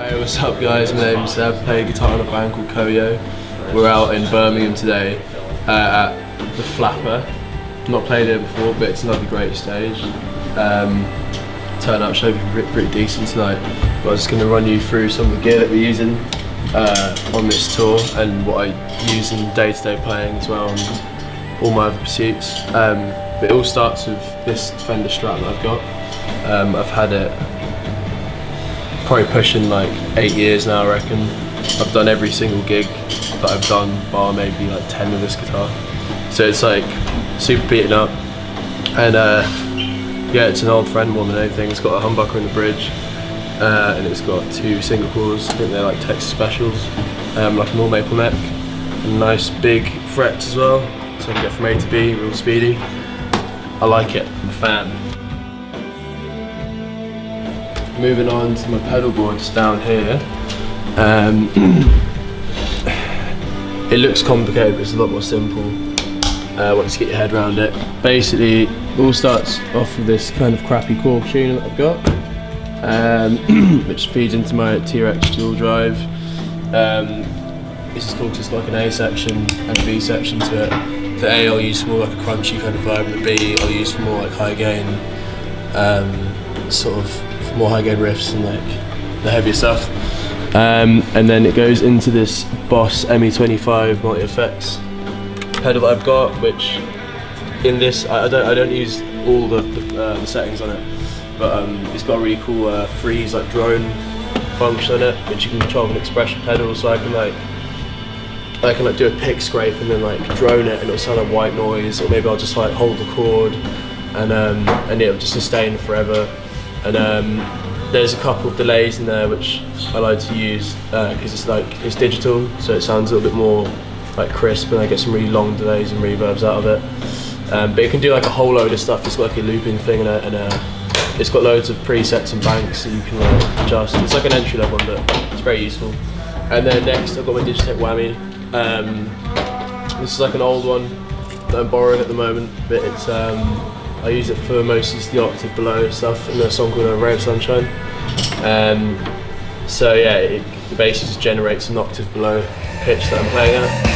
Hey, what's up guys, my name's Seb, I play guitar in a band called Koyo. We're out in Birmingham today at the Flapper. Not played here before, but it's another great stage. Turn up should be pretty decent tonight. But I was just going to run you through some of the gear that we're using on this tour and what I use in day-to-day playing as well and all my other pursuits. But it all starts with this Fender Strat that I've got. I've had it probably pushing like 8 years now, I reckon. I've done every single gig that I've done, bar maybe like 10 with this guitar. So it's like super beaten up. And yeah, it's an old friend more than anything. It's got a humbucker in the bridge, and it's got 2 single coils. I think they're like Texas Specials, like an all maple neck, and nice big frets as well, so I can get from A to B real speedy. I like it, I'm a fan. Moving on to my pedal boards down here. It looks complicated, but it's a lot more simple once you get your head around it. Basically, it all starts off with this kind of crappy Korg tuner that I've got, which feeds into my T-Rex dual drive. This is cool because it's got like an A section and a B section to it. The A I'll use for more like a crunchy kind of vibe, and the B I'll use for more like high gain, sort of more high gain riffs and like the heavier stuff. And then it goes into this Boss ME25 multi-effects pedal that I've got, which in this I don't use all the settings on it, but it's got a really cool freeze like drone function on it, which you can control with an expression pedal, so I can like do a pick scrape and then like drone it and it'll sound like white noise, or maybe I'll just like hold the chord and it'll just sustain forever. And there's a couple of delays in there which I like to use because it's digital, so it sounds a little bit more like crisp, and I get some really long delays and reverbs out of it. But it can do like a whole load of stuff. It's got like a looping thing and it's got loads of presets and banks that you can adjust. It's like an entry level one, but it's very useful. And then next I've got my Digitech Whammy. This is like an old one that I'm borrowing at the moment, but it's I use it for mostly the octave below stuff in a song called A Ray of Sunshine. So yeah, the bass just generates an octave below pitch that I'm playing at.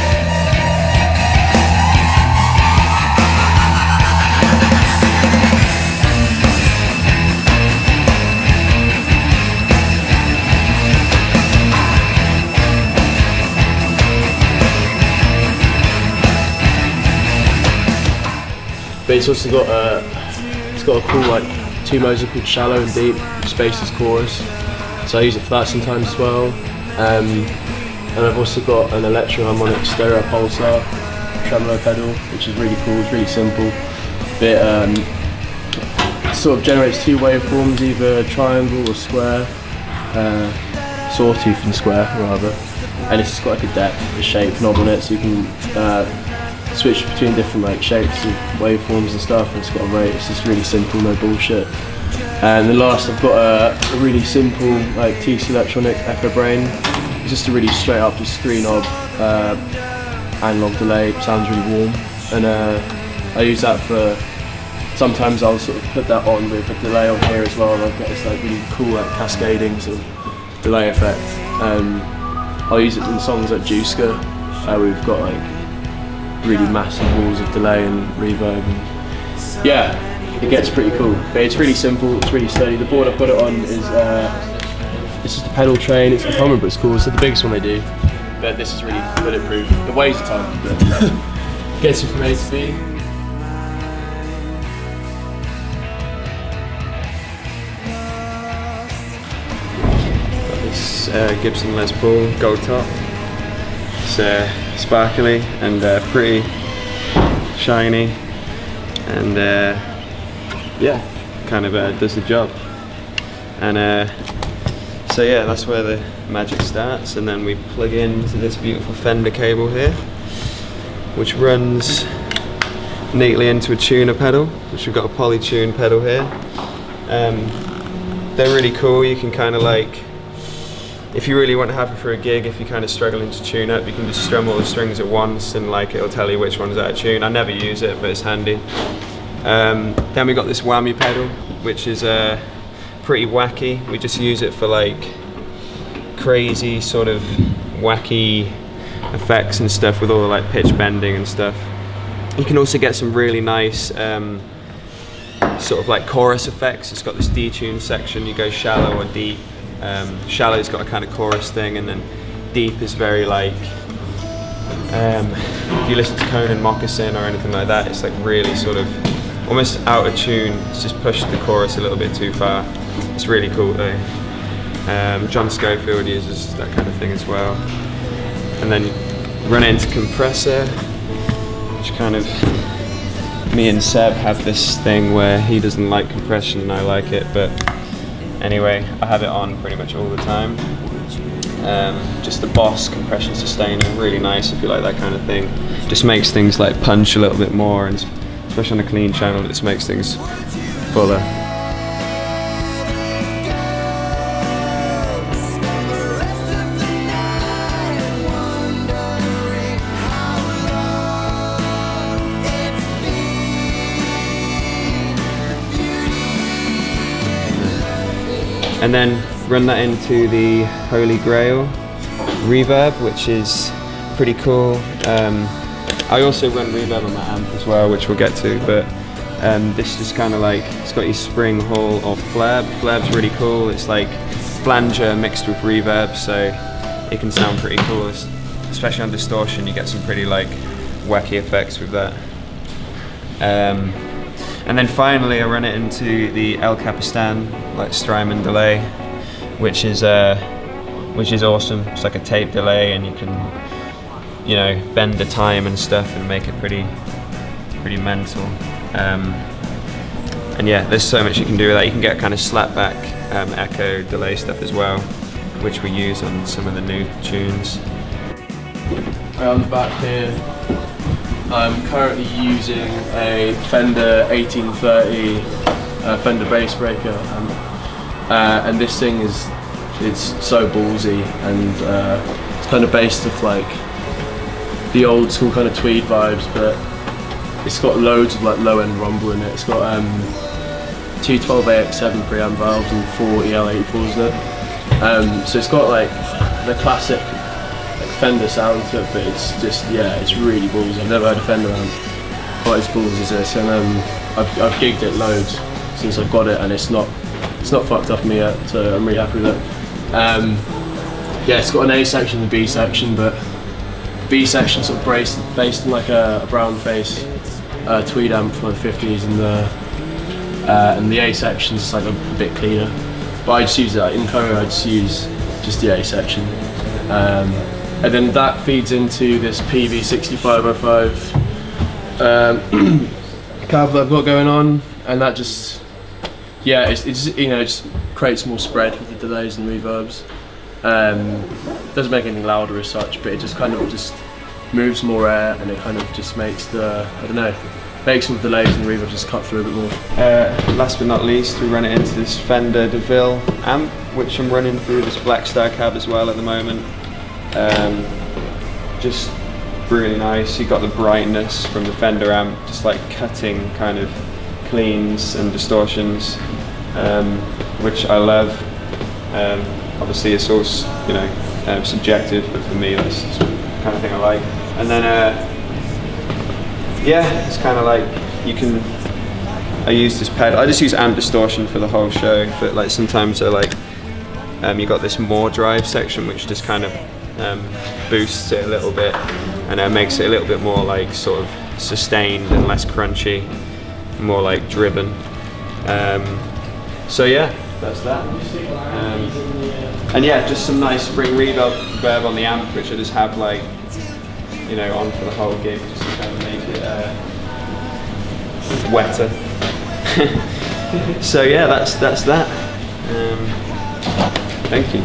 But it's also got a cool like 2 modes called Shallow and Deep, which spaces chorus. So I use it for that sometimes as well. And I've also got an electro-harmonic stereo pulsar tremolo pedal, which is really cool. It's really simple. It sort of generates 2 waveforms, either triangle or square, sawtooth and square rather. And it's got like a depth, a shape knob on it, so you can switch between different like shapes of waveforms and stuff, and it's got a rate. It's just really simple, no bullshit. And then last I've got a really simple like TC Electronic Echo Brain. It's just a really straight up, just 3 knob analog delay. It sounds really warm, and I use that for, sometimes I'll sort of put that on with a delay on here as well, and I've got this like really cool like cascading sort of delay effect. I'll use it in songs like Juiska, where we've got like really massive walls of delay and reverb, and yeah, it gets pretty cool. But it's really simple, it's really sturdy. The board I've got it on is it's just a pedal train. It's the common, but it's cool. It's the biggest one they do, but this is really bulletproof. It weighs a ton, but gets you from A to B. Got this Gibson Les Paul gold top. It's sparkly and pretty shiny, and yeah, kind of does the job. And so yeah, that's where the magic starts, and then we plug into this beautiful Fender cable here, which runs neatly into a tuner pedal, which we've got a poly tune pedal here. They're really cool. You can kind of like, if you really want to have it for a gig, if you're kind of struggling to tune up, you can just strum all the strings at once and like it'll tell you which one's out of tune. I never use it, but it's handy. Then we got this whammy pedal, which is pretty wacky. We just use it for like crazy sort of wacky effects and stuff with all the like pitch bending and stuff. You can also get some really nice sort of like chorus effects. It's got this detuned section, you go shallow or deep. Shallow's got a kind of chorus thing, and then deep is very like, if you listen to Conan Moccasin or anything like that, it's like really sort of almost out of tune. It's just pushed the chorus a little bit too far. It's really cool though. John Schofield uses that kind of thing as well. And then run into compressor, which kind of, me and Seb have this thing where he doesn't like compression and I like it, but anyway, I have it on pretty much all the time. Just the Boss compression sustainer, really nice if you like that kind of thing. Just makes things like punch a little bit more, and especially on a clean channel, it just makes things fuller. And then run that into the Holy Grail reverb, which is pretty cool. I also run reverb on my amp as well, which we'll get to, but this just kind of like, it's got your spring hall of flab. Flab's really cool. It's like flanger mixed with reverb, so it can sound pretty cool. Especially on distortion, you get some pretty like wacky effects with that. And then finally I run it into the El Capistan, like Strymon delay, which is awesome. It's like a tape delay, and you can, you know, bend the time and stuff and make it pretty mental. And yeah, there's so much you can do with that. You can get kind of slapback echo delay stuff as well, which we use on some of the new tunes. On the back here, I'm currently using a Fender 1830 Fender bass breaker, and this thing it's so ballsy, and it's kind of based off like the old school kind of Tweed vibes, but it's got loads of like low end rumble in it. It's got two 12AX7 preamp valves and 4 EL84s in it, so it's got like the classic Fender sound to it, but it's just, yeah, it's really ballsy. I've never heard a Fender amp quite as ballsy as this, and I've gigged it loads since I've got it, and it's not fucked up me yet, so I'm really happy with it. Yeah, it's got an A section and a B section, but the B section sort of based on like a brown face Tweed amp from the 50s, and the A section is like a bit cleaner. But I just use it in Koyo. I just use just the A section. And then that feeds into this PV6505 cab that I've got going on, and that just, yeah, it's you know, it just creates more spread with the delays and reverbs. Doesn't make anything louder as such, but it just kind of just moves more air, and it kind of just makes the, I don't know, makes all the delays and reverb just cut through a bit more. Last but not least, we run it into this Fender DeVille amp, which I'm running through this Black Star cab as well at the moment. Just really nice. You got the brightness from the Fender amp, just like cutting kind of cleans and distortions, which I love. Obviously it's all, you know, subjective, but for me that's the kind of thing I like. And then yeah, it's kind of like, you can, I use this pedal, I just use amp distortion for the whole show, but like sometimes I like, you got this more drive section which just kind of boosts it a little bit, and makes it a little bit more like sort of sustained and less crunchy, more like driven. So yeah, that's that. And yeah, just some nice spring reverb on the amp, which I just have like, you know, on for the whole gig, just to kind of make it wetter. So yeah, that's that. Thank you.